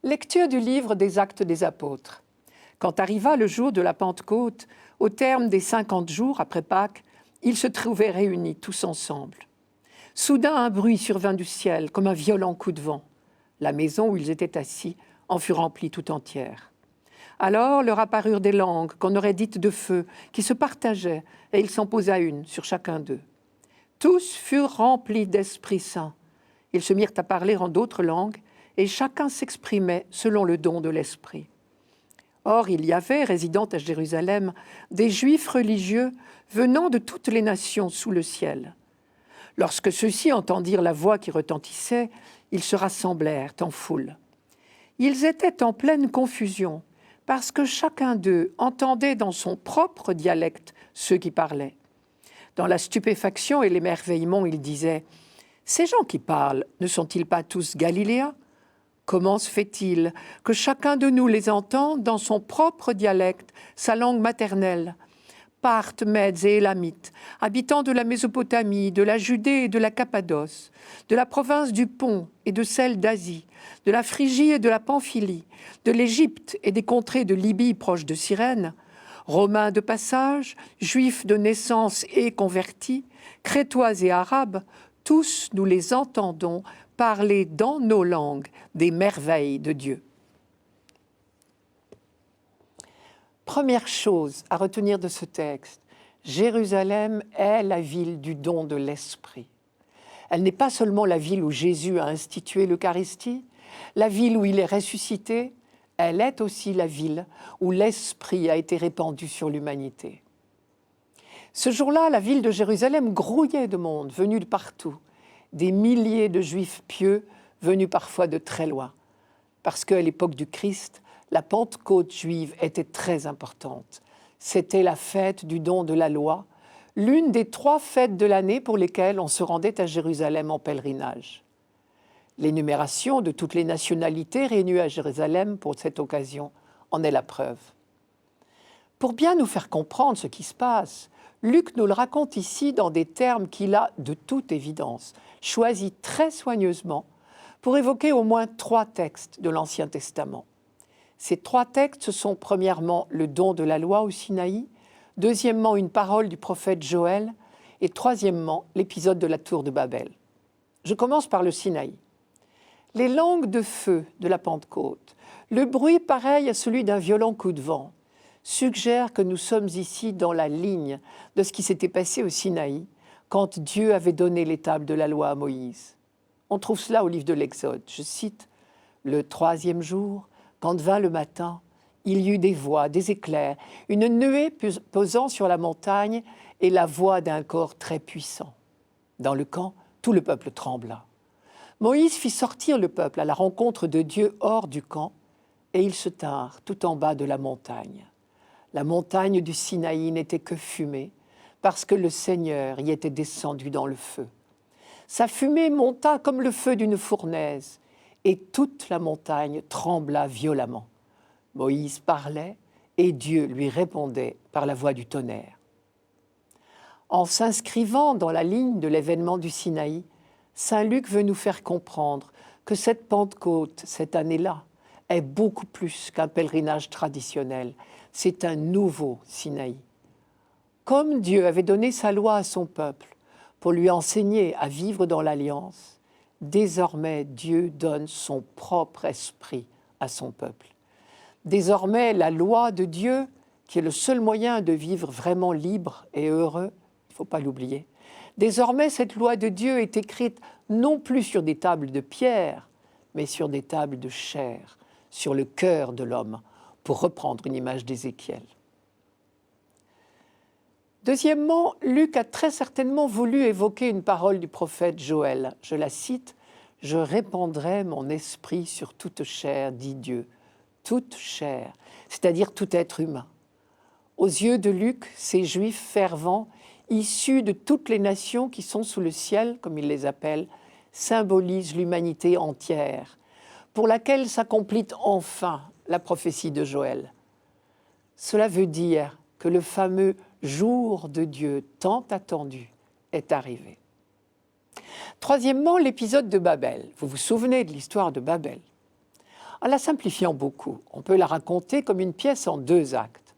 Lecture du livre des Actes des Apôtres. Quand arriva le jour de la Pentecôte, au terme des 50 jours après Pâques, ils se trouvaient réunis tous ensemble. Soudain, un bruit survint du ciel, comme un violent coup de vent. La maison où ils étaient assis en fut remplie tout entière. Alors leur apparurent des langues qu'on aurait dites de feu, qui se partageaient, et il s'en posa une sur chacun d'eux. Tous furent remplis d'Esprit Saint. Ils se mirent à parler en d'autres langues, et chacun s'exprimait selon le don de l'Esprit. Or, il y avait, résidant à Jérusalem, des Juifs religieux venant de toutes les nations sous le ciel. Lorsque ceux-ci entendirent la voix qui retentissait, ils se rassemblèrent en foule. Ils étaient en pleine confusion, parce que chacun d'eux entendait dans son propre dialecte ceux qui parlaient. Dans la stupéfaction et l'émerveillement, ils disaient « Ces gens qui parlent, ne sont-ils pas tous Galiléens ? Comment se fait-il que chacun de nous les entende dans son propre dialecte, sa langue maternelle ? Parthes, Mèdes et Élamites, habitants de la Mésopotamie, de la Judée et de la Cappadoce, de la province du Pont et de celle d'Asie, de la Phrygie et de la Pamphylie, de l'Égypte et des contrées de Libye proches de Cyrène, Romains de passage, Juifs de naissance et convertis, Crétois et Arabes, tous nous les entendons parler dans nos langues des merveilles de Dieu. Première chose à retenir de ce texte, Jérusalem est la ville du don de l'Esprit. Elle n'est pas seulement la ville où Jésus a institué l'Eucharistie, la ville où il est ressuscité, elle est aussi la ville où l'Esprit a été répandu sur l'humanité. Ce jour-là, la ville de Jérusalem grouillait de monde, venu de partout, des milliers de Juifs pieux venus parfois de très loin, parce qu'à l'époque du Christ, la Pentecôte juive était très importante. C'était la fête du don de la loi, l'une des 3 fêtes de l'année pour lesquelles on se rendait à Jérusalem en pèlerinage. L'énumération de toutes les nationalités réunies à Jérusalem pour cette occasion en est la preuve. Pour bien nous faire comprendre ce qui se passe, Luc nous le raconte ici dans des termes qu'il a, de toute évidence, choisis très soigneusement pour évoquer au moins 3 textes de l'Ancien Testament. Ces 3 textes sont premièrement le don de la loi au Sinaï, deuxièmement une parole du prophète Joël et troisièmement l'épisode de la tour de Babel. Je commence par le Sinaï. Les langues de feu de la Pentecôte, le bruit pareil à celui d'un violent coup de vent, suggèrent que nous sommes ici dans la ligne de ce qui s'était passé au Sinaï quand Dieu avait donné les tables de la loi à Moïse. On trouve cela au livre de l'Exode. Je cite « Le 3e jour, quand vint le matin, il y eut des voix, des éclairs, une nuée posant sur la montagne et la voix d'un corps très puissant. Dans le camp, tout le peuple trembla. Moïse fit sortir le peuple à la rencontre de Dieu hors du camp, et ils se tinrent tout en bas de la montagne. La montagne du Sinaï n'était que fumée, parce que le Seigneur y était descendu dans le feu. Sa fumée monta comme le feu d'une fournaise, et toute la montagne trembla violemment. Moïse parlait, et Dieu lui répondait par la voix du tonnerre. En s'inscrivant dans la ligne de l'événement du Sinaï, saint Luc veut nous faire comprendre que cette Pentecôte, cette année-là, est beaucoup plus qu'un pèlerinage traditionnel. C'est un nouveau Sinaï. Comme Dieu avait donné sa loi à son peuple pour lui enseigner à vivre dans l'alliance, désormais Dieu donne son propre esprit à son peuple. Désormais, la loi de Dieu, qui est le seul moyen de vivre vraiment libre et heureux, il ne faut pas l'oublier, désormais cette loi de Dieu est écrite non plus sur des tables de pierre, mais sur des tables de chair, sur le cœur de l'homme, pour reprendre une image d'Ézéchiel. Deuxièmement, Luc a très certainement voulu évoquer une parole du prophète Joël. Je la cite, « Je répandrai mon esprit sur toute chair, dit Dieu. » Toute chair, c'est-à-dire tout être humain. Aux yeux de Luc, ces Juifs fervents, issus de toutes les nations qui sont sous le ciel, comme il les appelle, symbolisent l'humanité entière, pour laquelle s'accomplit enfin la prophétie de Joël. Cela veut dire que le fameux jour de Dieu tant attendu est arrivé. Troisièmement, l'épisode de Babel. Vous vous souvenez de l'histoire de Babel. En la simplifiant beaucoup, on peut la raconter comme une pièce en 2 actes.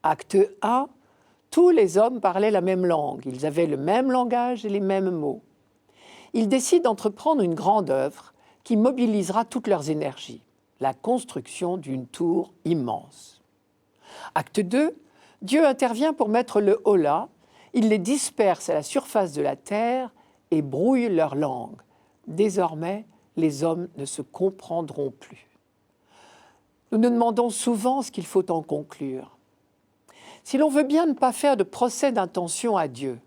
Acte 1, tous les hommes parlaient la même langue, ils avaient le même langage et les mêmes mots. Ils décident d'entreprendre une grande œuvre qui mobilisera toutes leurs énergies, la construction d'une tour immense. Acte 2, Dieu intervient pour mettre le holà, il les disperse à la surface de la terre et brouille leur langue. Désormais, les hommes ne se comprendront plus. Nous nous demandons souvent ce qu'il faut en conclure. Si l'on veut bien ne pas faire de procès d'intention à Dieu,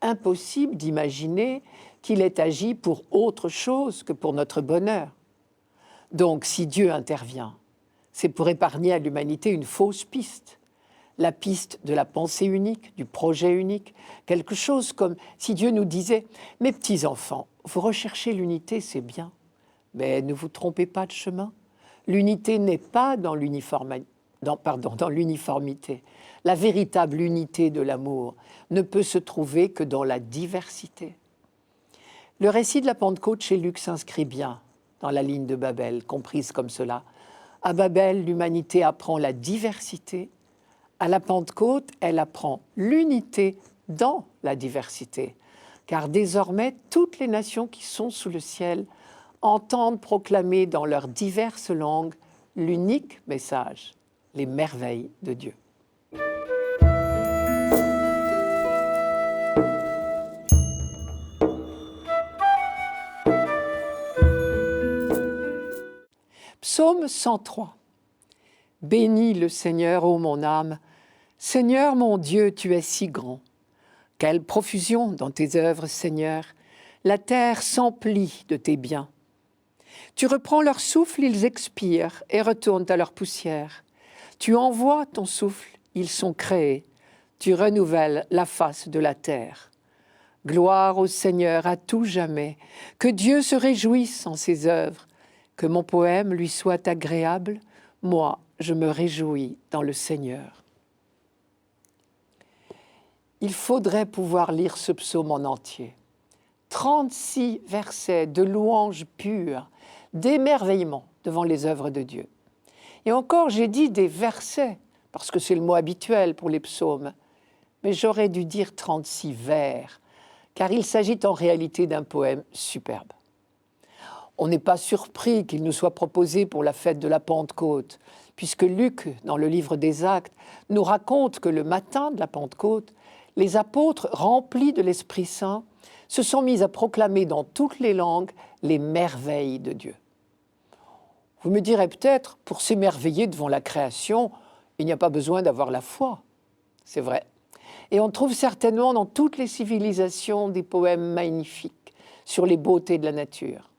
impossible d'imaginer qu'il ait agi pour autre chose que pour notre bonheur. Donc, si Dieu intervient, c'est pour épargner à l'humanité une fausse piste, la piste de la pensée unique, du projet unique, quelque chose comme si Dieu nous disait « Mes petits-enfants, vous recherchez l'unité, c'est bien, mais ne vous trompez pas de chemin. L'unité n'est pas dans l'uniformité. La véritable unité de l'amour ne peut se trouver que dans la diversité. » Le récit de la Pentecôte chez Luc s'inscrit bien dans la ligne de Babel, comprise comme cela. À Babel, l'humanité apprend la diversité. À la Pentecôte, elle apprend l'unité dans la diversité. Car désormais, toutes les nations qui sont sous le ciel entendent proclamer dans leurs diverses langues l'unique message, les merveilles de Dieu. Psaume 103. Bénis le Seigneur, ô mon âme. Seigneur mon Dieu, tu es si grand. Quelle profusion dans tes œuvres, Seigneur. La terre s'emplit de tes biens. Tu reprends leur souffle, ils expirent et retournent à leur poussière. Tu envoies ton souffle, ils sont créés. Tu renouvelles la face de la terre. Gloire au Seigneur à tout jamais. Que Dieu se réjouisse en ses œuvres. Que mon poème lui soit agréable. Moi, je me réjouis dans le Seigneur. Il faudrait pouvoir lire ce psaume en entier. 36 versets de louanges pures, d'émerveillement devant les œuvres de Dieu. Et encore, j'ai dit des versets, parce que c'est le mot habituel pour les psaumes, mais j'aurais dû dire 36 vers, car il s'agit en réalité d'un poème superbe. On n'est pas surpris qu'il nous soit proposé pour la fête de la Pentecôte, puisque Luc, dans le livre des Actes, nous raconte que le matin de la Pentecôte, les apôtres, remplis de l'Esprit Saint, se sont mis à proclamer dans toutes les langues les merveilles de Dieu. Vous me direz peut-être, pour s'émerveiller devant la création, il n'y a pas besoin d'avoir la foi. C'est vrai. Et on trouve certainement dans toutes les civilisations des poèmes magnifiques sur les beautés de la nature.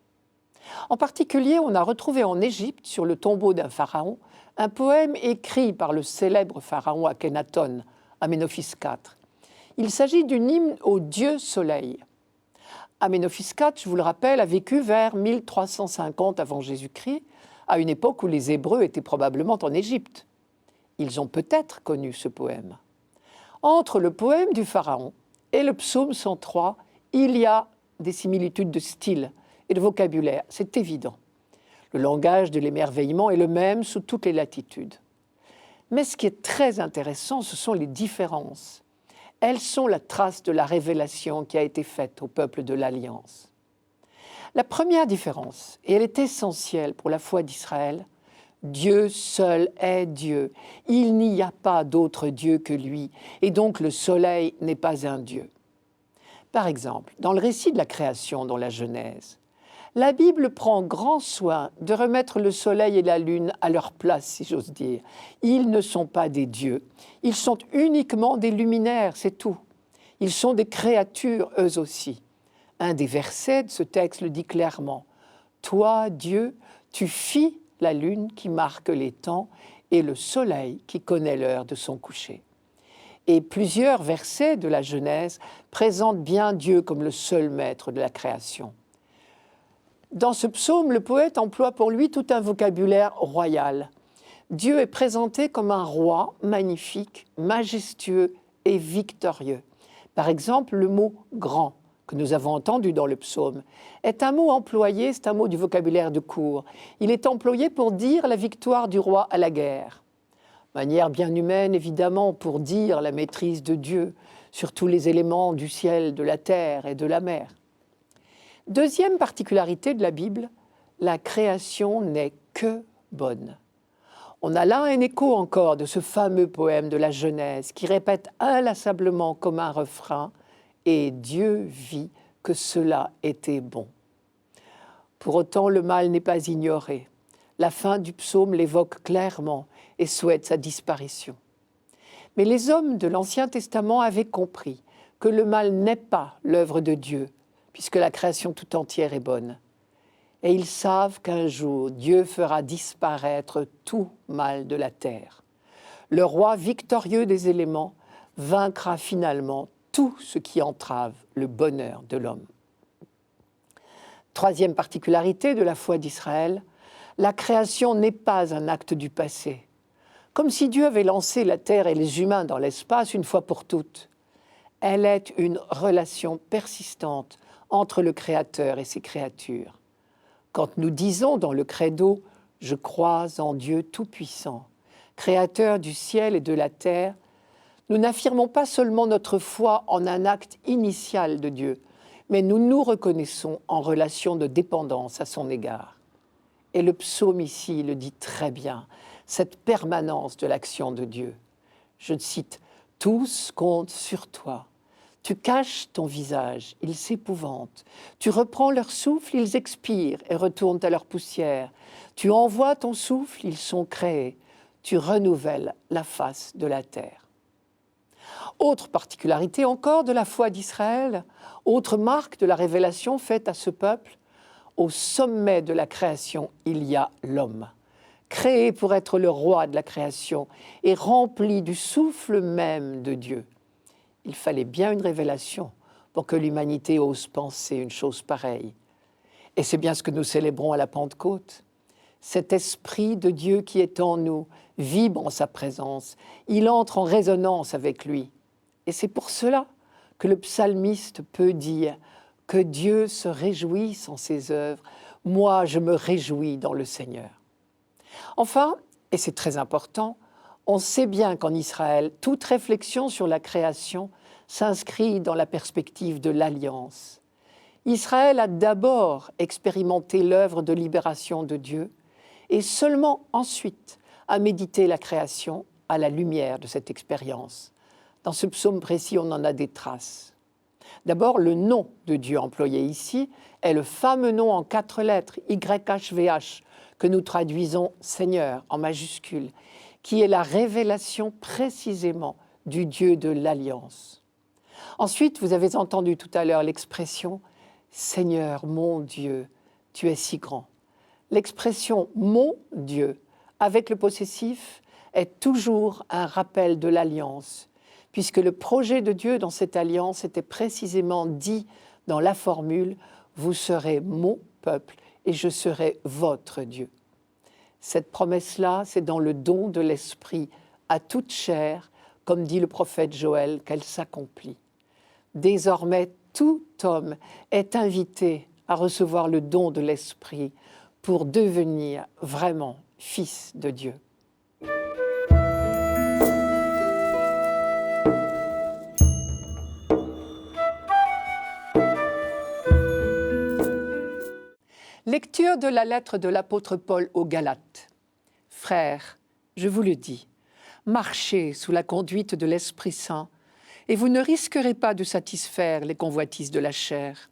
En particulier, on a retrouvé en Égypte, sur le tombeau d'un pharaon, un poème écrit par le célèbre pharaon Akhenaton, Aménophis IV. Il s'agit d'une hymne au dieu soleil. Aménophis IV, je vous le rappelle, a vécu vers 1350 avant Jésus-Christ, à une époque où les Hébreux étaient probablement en Égypte. Ils ont peut-être connu ce poème. Entre le poème du pharaon et le psaume 103, il y a des similitudes de style et de vocabulaire, c'est évident. Le langage de l'émerveillement est le même sous toutes les latitudes. Mais ce qui est très intéressant, ce sont les différences. Elles sont la trace de la révélation qui a été faite au peuple de l'Alliance. La première différence, et elle est essentielle pour la foi d'Israël, Dieu seul est Dieu. Il n'y a pas d'autre Dieu que lui, et donc le soleil n'est pas un Dieu. Par exemple, dans le récit de la création dans la Genèse, la Bible prend grand soin de remettre le soleil et la lune à leur place, si j'ose dire. Ils ne sont pas des dieux, ils sont uniquement des luminaires, c'est tout. Ils sont des créatures, eux aussi. Un des versets de ce texte le dit clairement. « Toi, Dieu, tu fis la lune qui marque les temps et le soleil qui connaît l'heure de son coucher. » Et plusieurs versets de la Genèse présentent bien Dieu comme le seul maître de la création. Dans ce psaume, le poète emploie pour lui tout un vocabulaire royal. Dieu est présenté comme un roi magnifique, majestueux et victorieux. Par exemple, le mot « grand » que nous avons entendu dans le psaume, est un mot employé, c'est un mot du vocabulaire de cour. Il est employé pour dire la victoire du roi à la guerre. Manière bien humaine, évidemment, pour dire la maîtrise de Dieu sur tous les éléments du ciel, de la terre et de la mer. Deuxième particularité de la Bible, la création n'est que bonne. On a là un écho encore de ce fameux poème de la Genèse qui répète inlassablement comme un refrain « Et Dieu vit que cela était bon ». Pour autant, le mal n'est pas ignoré. La fin du psaume l'évoque clairement et souhaite sa disparition. Mais les hommes de l'Ancien Testament avaient compris que le mal n'est pas l'œuvre de Dieu, puisque la création tout entière est bonne. Et ils savent qu'un jour, Dieu fera disparaître tout mal de la terre. Le roi victorieux des éléments vaincra finalement tout ce qui entrave le bonheur de l'homme. Troisième particularité de la foi d'Israël, la création n'est pas un acte du passé. Comme si Dieu avait lancé la terre et les humains dans l'espace une fois pour toutes. Elle est une relation persistante entre le Créateur et ses créatures. Quand nous disons dans le credo « Je crois en Dieu Tout-Puissant, Créateur du ciel et de la terre », nous n'affirmons pas seulement notre foi en un acte initial de Dieu, mais nous nous reconnaissons en relation de dépendance à son égard. Et le psaume ici le dit très bien, cette permanence de l'action de Dieu. Je cite « Tous comptent sur toi. Tu caches ton visage, ils s'épouvantent. Tu reprends leur souffle, ils expirent et retournent à leur poussière. Tu envoies ton souffle, ils sont créés. Tu renouvelles la face de la terre. » Autre particularité encore de la foi d'Israël, autre marque de la révélation faite à ce peuple, au sommet de la création, il y a l'homme, créé pour être le roi de la création et rempli du souffle même de Dieu. Il fallait bien une révélation pour que l'humanité ose penser une chose pareille. Et c'est bien ce que nous célébrons à la Pentecôte. Cet esprit de Dieu qui est en nous vibre en sa présence. Il entre en résonance avec lui. Et c'est pour cela que le psalmiste peut dire que Dieu se réjouisse en ses œuvres. Moi, je me réjouis dans le Seigneur. Enfin, et c'est très important, on sait bien qu'en Israël, toute réflexion sur la création s'inscrit dans la perspective de l'alliance. Israël a d'abord expérimenté l'œuvre de libération de Dieu et seulement ensuite a médité la création à la lumière de cette expérience. Dans ce psaume précis, on en a des traces. D'abord, le nom de Dieu employé ici est le fameux nom en 4 lettres, YHVH, que nous traduisons Seigneur en majuscule, qui est la révélation précisément du Dieu de l'Alliance. Ensuite, vous avez entendu tout à l'heure l'expression « Seigneur, mon Dieu, tu es si grand ». L'expression « mon Dieu » avec le possessif est toujours un rappel de l'Alliance, puisque le projet de Dieu dans cette alliance était précisément dit dans la formule « Vous serez mon peuple et je serai votre Dieu ». Cette promesse-là, c'est dans le don de l'Esprit à toute chair, comme dit le prophète Joël, qu'elle s'accomplit. Désormais, tout homme est invité à recevoir le don de l'Esprit pour devenir vraiment fils de Dieu. Lecture de la lettre de l'apôtre Paul aux Galates. Frères, je vous le dis, marchez sous la conduite de l'Esprit Saint, et vous ne risquerez pas de satisfaire les convoitises de la chair,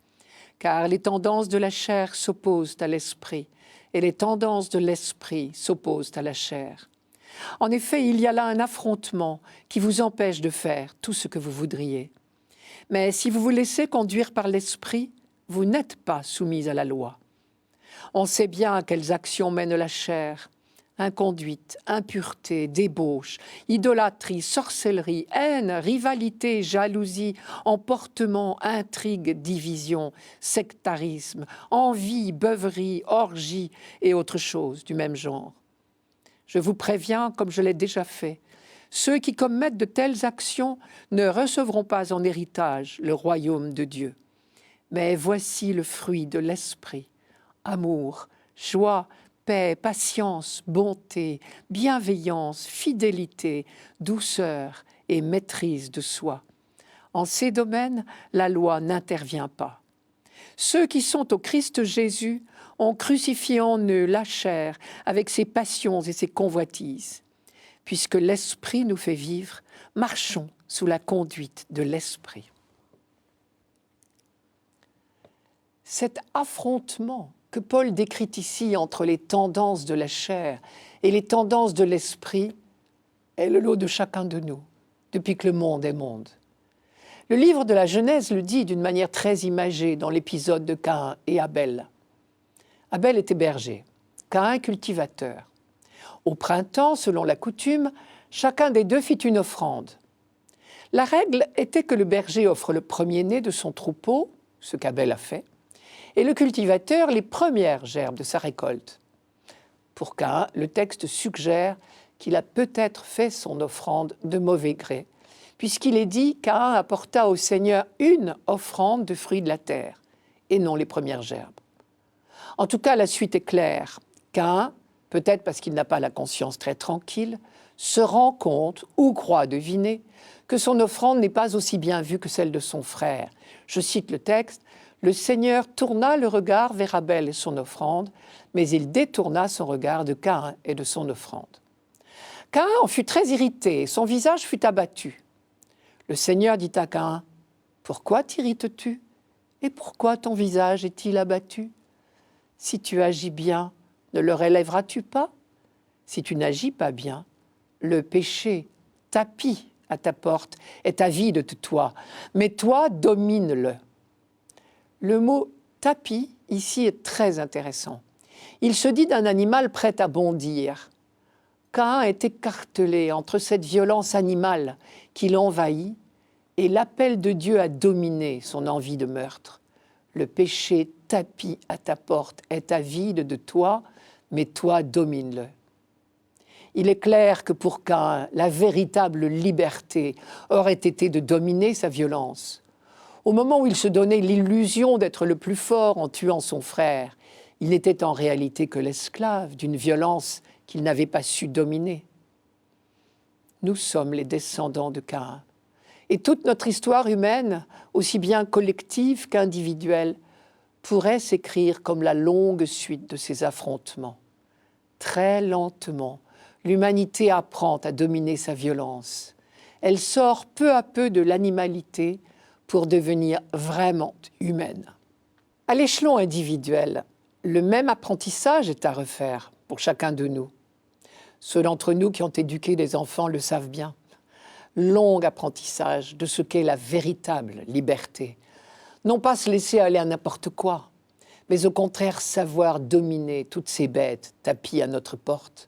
car les tendances de la chair s'opposent à l'Esprit, et les tendances de l'Esprit s'opposent à la chair. En effet, il y a là un affrontement qui vous empêche de faire tout ce que vous voudriez. Mais si vous vous laissez conduire par l'Esprit, vous n'êtes pas soumis à la loi. On sait bien à quelles actions mène la chair. Inconduite, impureté, débauche, idolâtrie, sorcellerie, haine, rivalité, jalousie, emportement, intrigue, division, sectarisme, envie, beuverie, orgie et autres choses du même genre. Je vous préviens, comme je l'ai déjà fait, ceux qui commettent de telles actions ne recevront pas en héritage le royaume de Dieu. Mais voici le fruit de l'esprit, amour, joie, paix, patience, bonté, bienveillance, fidélité, douceur et maîtrise de soi. En ces domaines, la loi n'intervient pas. Ceux qui sont au Christ Jésus ont crucifié en eux la chair avec ses passions et ses convoitises. Puisque l'Esprit nous fait vivre, marchons sous la conduite de l'Esprit. Cet affrontement que Paul décrit ici entre les tendances de la chair et les tendances de l'Esprit est le lot de chacun de nous, depuis que le monde est monde. Le livre de la Genèse le dit d'une manière très imagée dans l'épisode de Caïn et Abel. Abel était berger, Caïn cultivateur. Au printemps, selon la coutume, chacun des deux fit une offrande. La règle était que le berger offre le premier-né de son troupeau, ce qu'Abel a fait, et le cultivateur les premières gerbes de sa récolte. Pour Caïn, le texte suggère qu'il a peut-être fait son offrande de mauvais gré, puisqu'il est dit « Caïn apporta au Seigneur une offrande de fruits de la terre, et non les premières gerbes ». En tout cas, la suite est claire. Caïn, peut-être parce qu'il n'a pas la conscience très tranquille, se rend compte, ou croit deviner, que son offrande n'est pas aussi bien vue que celle de son frère. Je cite le texte, « Le Seigneur tourna le regard vers Abel et son offrande, mais il détourna son regard de Caïn et de son offrande. » Caïn en fut très irrité, son visage fut abattu. Le Seigneur dit à Caïn, « Pourquoi t'irrites-tu? Et pourquoi ton visage est-il abattu? Si tu agis bien, ne le relèveras-tu pas? Si tu n'agis pas bien, le péché tapis à ta porte est avide de toi, mais toi domine-le. » Le mot tapis ici est très intéressant. Il se dit d'un animal prêt à bondir. Caïn est écartelé entre cette violence animale qui l'envahit et l'appel de Dieu à dominer son envie de meurtre. Le péché tapis à ta porte est avide de toi, mais toi domine-le. Il est clair que pour Caïn, la véritable liberté aurait été de dominer sa violence. Au moment où il se donnait l'illusion d'être le plus fort en tuant son frère, il n'était en réalité que l'esclave d'une violence qu'il n'avait pas su dominer. Nous sommes les descendants de Caïn. Et toute notre histoire humaine, aussi bien collective qu'individuelle, pourrait s'écrire comme la longue suite de ces affrontements. Très lentement, l'humanité apprend à dominer sa violence. Elle sort peu à peu de l'animalité pour devenir vraiment humaine. À l'échelon individuel, le même apprentissage est à refaire pour chacun de nous. Ceux d'entre nous qui ont éduqué des enfants le savent bien. Long apprentissage de ce qu'est la véritable liberté. Non pas se laisser aller à n'importe quoi, mais au contraire savoir dominer toutes ces bêtes tapies à notre porte.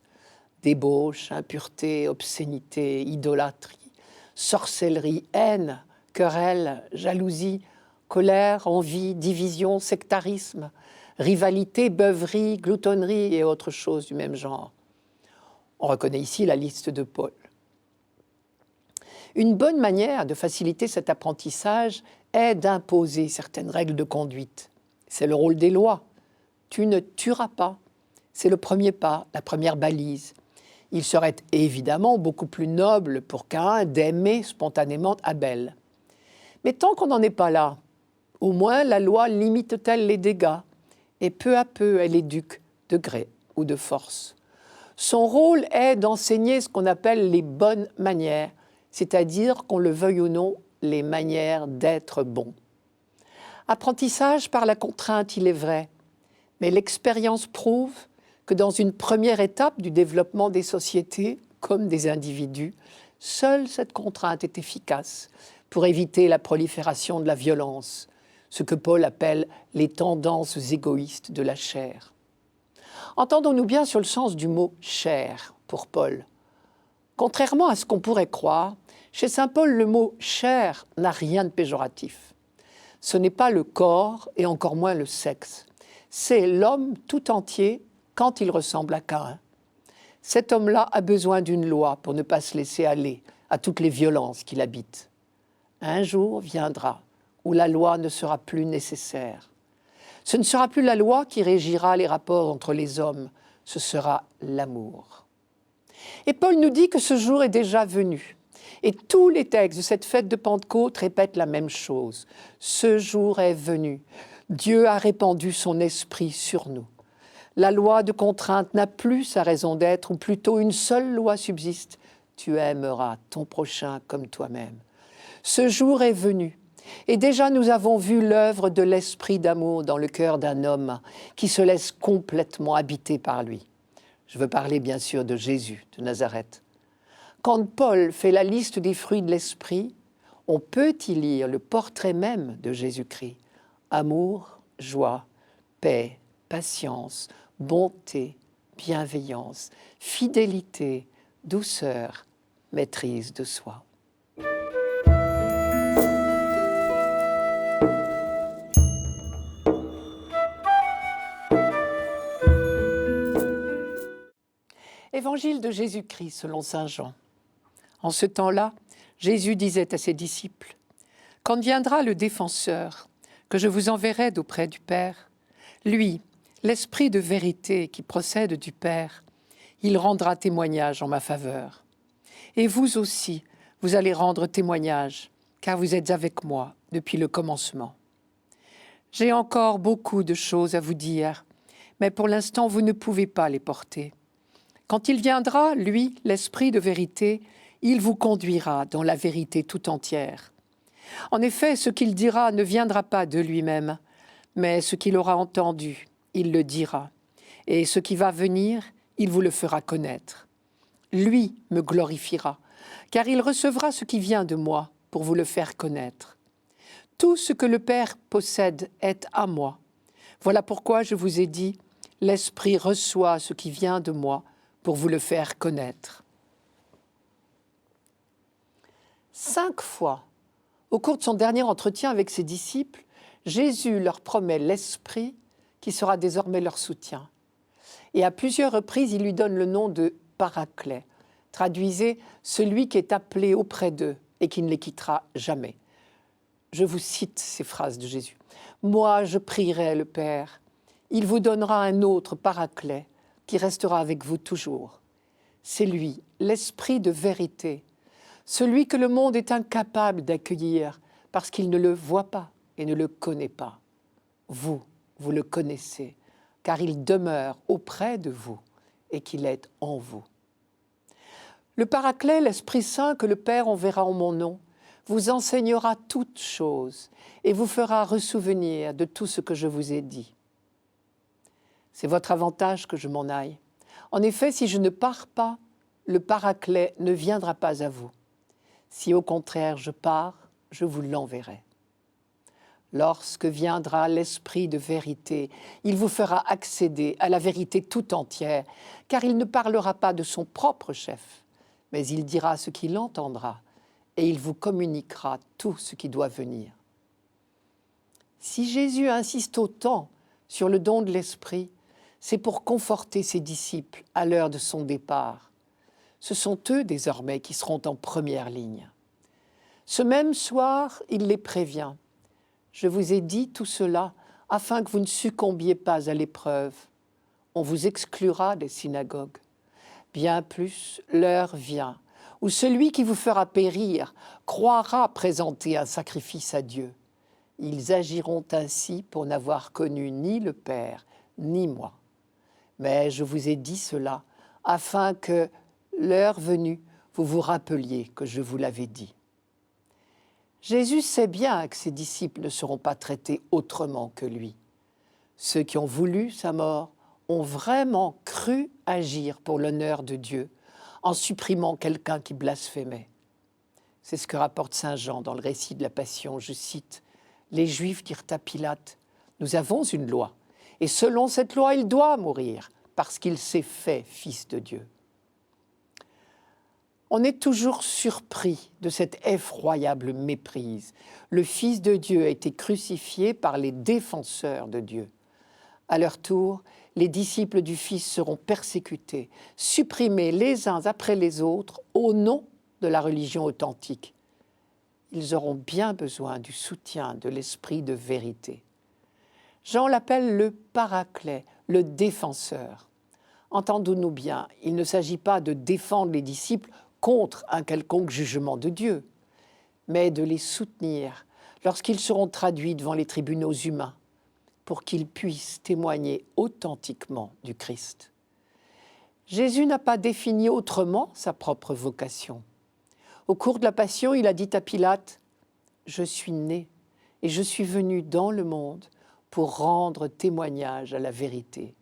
Débauche, impureté, obscénité, idolâtrie, sorcellerie, haine, querelle, jalousie, colère, envie, division, sectarisme, rivalité, beuverie, gloutonnerie et autres choses du même genre. On reconnaît ici la liste de Paul. Une bonne manière de faciliter cet apprentissage est d'imposer certaines règles de conduite. C'est le rôle des lois. Tu ne tueras pas. C'est le premier pas, la première balise. Il serait évidemment beaucoup plus noble pour Caïn d'aimer spontanément Abel. Mais tant qu'on n'en est pas là, au moins la loi limite-t-elle les dégâts et peu à peu elle éduque de gré ou de force. Son rôle est d'enseigner ce qu'on appelle les bonnes manières, c'est-à-dire, qu'on le veuille ou non, les manières d'être bon. Apprentissage par la contrainte, il est vrai, mais l'expérience prouve que dans une première étape du développement des sociétés, comme des individus, seule cette contrainte est efficace pour éviter la prolifération de la violence, ce que Paul appelle les tendances égoïstes de la chair. Entendons-nous bien sur le sens du mot « chair » pour Paul. Contrairement à ce qu'on pourrait croire, chez saint Paul, le mot « chair » n'a rien de péjoratif. Ce n'est pas le corps et encore moins le sexe. C'est l'homme tout entier quand il ressemble à Caïn. Cet homme-là a besoin d'une loi pour ne pas se laisser aller à toutes les violences qu'il habite. Un jour viendra où la loi ne sera plus nécessaire. Ce ne sera plus la loi qui régira les rapports entre les hommes, ce sera l'amour. Et Paul nous dit que ce jour est déjà venu. Et tous les textes de cette fête de Pentecôte répètent la même chose. Ce jour est venu. Dieu a répandu son esprit sur nous. La loi de contrainte n'a plus sa raison d'être, ou plutôt une seule loi subsiste. Tu aimeras ton prochain comme toi-même. Ce jour est venu. Et déjà nous avons vu l'œuvre de l'esprit d'amour dans le cœur d'un homme qui se laisse complètement habiter par lui. Je veux parler bien sûr de Jésus de Nazareth. Quand Paul fait la liste des fruits de l'esprit, on peut y lire le portrait même de Jésus-Christ. Amour, joie, paix, patience, bonté, bienveillance, fidélité, douceur, maîtrise de soi. Évangile de Jésus-Christ selon saint Jean. En ce temps-là, Jésus disait à ses disciples, « Quand viendra le défenseur, que je vous enverrai d'auprès du Père, lui, l'Esprit de vérité qui procède du Père, il rendra témoignage en ma faveur. Et vous aussi, vous allez rendre témoignage, car vous êtes avec moi depuis le commencement. J'ai encore beaucoup de choses à vous dire, mais pour l'instant, vous ne pouvez pas les porter. Quand il viendra, lui, l'Esprit de vérité, il vous conduira dans la vérité tout entière. En effet, ce qu'il dira ne viendra pas de lui-même, mais ce qu'il aura entendu, il le dira. Et ce qui va venir, il vous le fera connaître. Lui me glorifiera, car il recevra ce qui vient de moi pour vous le faire connaître. Tout ce que le Père possède est à moi. Voilà pourquoi je vous ai dit, l'Esprit reçoit ce qui vient de moi pour vous le faire connaître. 5 fois, au cours de son dernier entretien avec ses disciples, Jésus leur promet l'Esprit qui sera désormais leur soutien. Et à plusieurs reprises, il lui donne le nom de Paraclet. Traduisez « celui qui est appelé auprès d'eux et qui ne les quittera jamais ». Je vous cite ces phrases de Jésus. « Moi, je prierai le Père. Il vous donnera un autre Paraclet qui restera avec vous toujours. C'est lui, l'Esprit de vérité, celui que le monde est incapable d'accueillir parce qu'il ne le voit pas et ne le connaît pas. Vous le connaissez, car il demeure auprès de vous et qu'il est en vous. Le Paraclet, l'Esprit Saint que le Père enverra en mon nom, vous enseignera toutes choses et vous fera ressouvenir de tout ce que je vous ai dit. C'est votre avantage que je m'en aille. En effet, si je ne pars pas, le Paraclet ne viendra pas à vous. Si au contraire je pars, je vous l'enverrai. Lorsque viendra l'Esprit de vérité, il vous fera accéder à la vérité tout entière, car il ne parlera pas de son propre chef, mais il dira ce qu'il entendra, et il vous communiquera tout ce qui doit venir. Si Jésus insiste autant sur le don de l'Esprit, c'est pour conforter ses disciples à l'heure de son départ. Ce sont eux désormais qui seront en première ligne. Ce même soir, il les prévient. Je vous ai dit tout cela afin que vous ne succombiez pas à l'épreuve. On vous exclura des synagogues. Bien plus, l'heure vient où celui qui vous fera périr croira présenter un sacrifice à Dieu. Ils agiront ainsi pour n'avoir connu ni le Père, ni moi. Mais je vous ai dit cela afin que, l'heure venue, vous vous rappeliez que je vous l'avais dit. Jésus sait bien que ses disciples ne seront pas traités autrement que lui. Ceux qui ont voulu sa mort ont vraiment cru agir pour l'honneur de Dieu en supprimant quelqu'un qui blasphémait. C'est ce que rapporte saint Jean dans le récit de la Passion. Je cite, « Les Juifs dirent à Pilate, « Nous avons une loi, et selon cette loi, il doit mourir, parce qu'il s'est fait fils de Dieu. » On est toujours surpris de cette effroyable méprise. Le Fils de Dieu a été crucifié par les défenseurs de Dieu. À leur tour, les disciples du Fils seront persécutés, supprimés les uns après les autres au nom de la religion authentique. ils auront bien besoin du soutien de l'esprit de vérité. Jean l'appelle le paraclet, le défenseur. Entendons-nous bien, il ne s'agit pas de défendre les disciples contre un quelconque jugement de Dieu, mais de les soutenir lorsqu'ils seront traduits devant les tribunaux humains, pour qu'ils puissent témoigner authentiquement du Christ. Jésus n'a pas défini autrement sa propre vocation. Au cours de la Passion, il a dit à Pilate « Je suis né et je suis venu dans le monde pour rendre témoignage à la vérité. »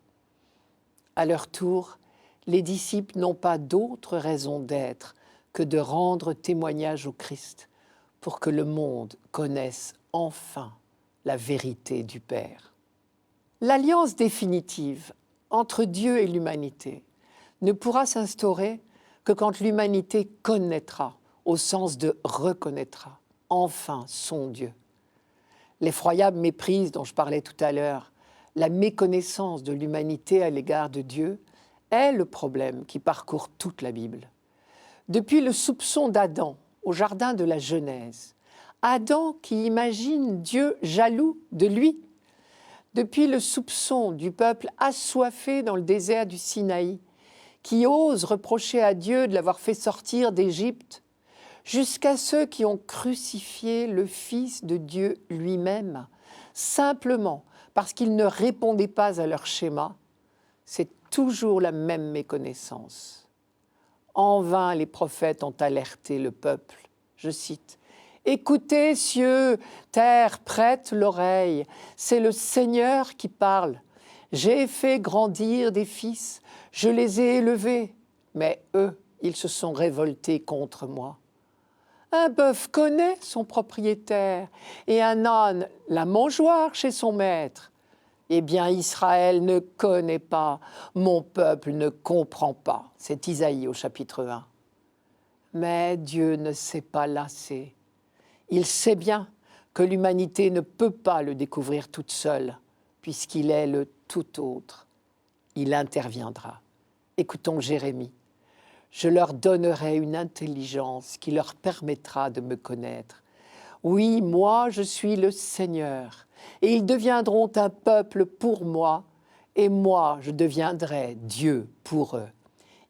À leur tour, les disciples n'ont pas d'autre raison d'être que de rendre témoignage au Christ pour que le monde connaisse enfin la vérité du Père. L'alliance définitive entre Dieu et l'humanité ne pourra s'instaurer que quand l'humanité connaîtra, au sens de reconnaîtra, enfin son Dieu. L'effroyable méprise dont je parlais tout à l'heure, la méconnaissance de l'humanité à l'égard de Dieu, est le problème qui parcourt toute la Bible. Depuis le soupçon d'Adam au jardin de la Genèse, Adam qui imagine Dieu jaloux de lui, depuis le soupçon du peuple assoiffé dans le désert du Sinaï, qui ose reprocher à Dieu de l'avoir fait sortir d'Égypte, jusqu'à ceux qui ont crucifié le Fils de Dieu lui-même, simplement parce qu'il ne répondait pas à leur schéma, c'est toujours la même méconnaissance. En vain, les prophètes ont alerté le peuple. Je cite, « Écoutez, cieux, terre, prête l'oreille, c'est le Seigneur qui parle. J'ai fait grandir des fils, je les ai élevés, mais eux, ils se sont révoltés contre moi. Un bœuf connaît son propriétaire et un âne la mangeoire chez son maître. Eh bien, Israël ne connaît pas, mon peuple ne comprend pas. » C'est Isaïe au chapitre 1. Mais Dieu ne s'est pas lassé. Il sait bien que l'humanité ne peut pas le découvrir toute seule, puisqu'il est le tout autre. Il interviendra. Écoutons Jérémie. « Je leur donnerai une intelligence qui leur permettra de me connaître. Oui, moi, je suis le Seigneur, et ils deviendront un peuple pour moi, et moi, je deviendrai Dieu pour eux.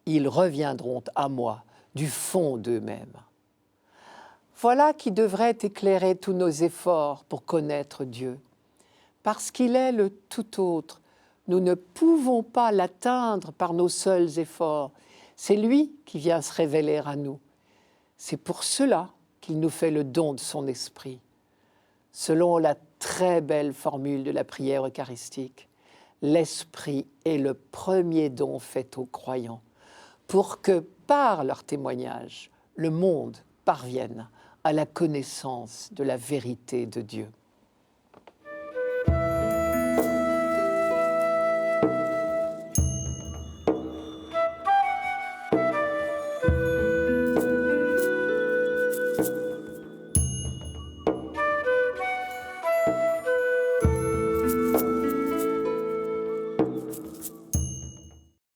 Ils reviendront à moi du fond d'eux-mêmes. » Voilà qui devrait éclairer tous nos efforts pour connaître Dieu. Parce qu'il est le tout autre, nous ne pouvons pas l'atteindre par nos seuls efforts. C'est lui qui vient se révéler à nous. C'est pour cela qu'il nous fait le don de son esprit. Selon la très belle formule de la prière eucharistique, l'esprit est le premier don fait aux croyants, pour que, par leur témoignage, le monde parvienne à la connaissance de la vérité de Dieu.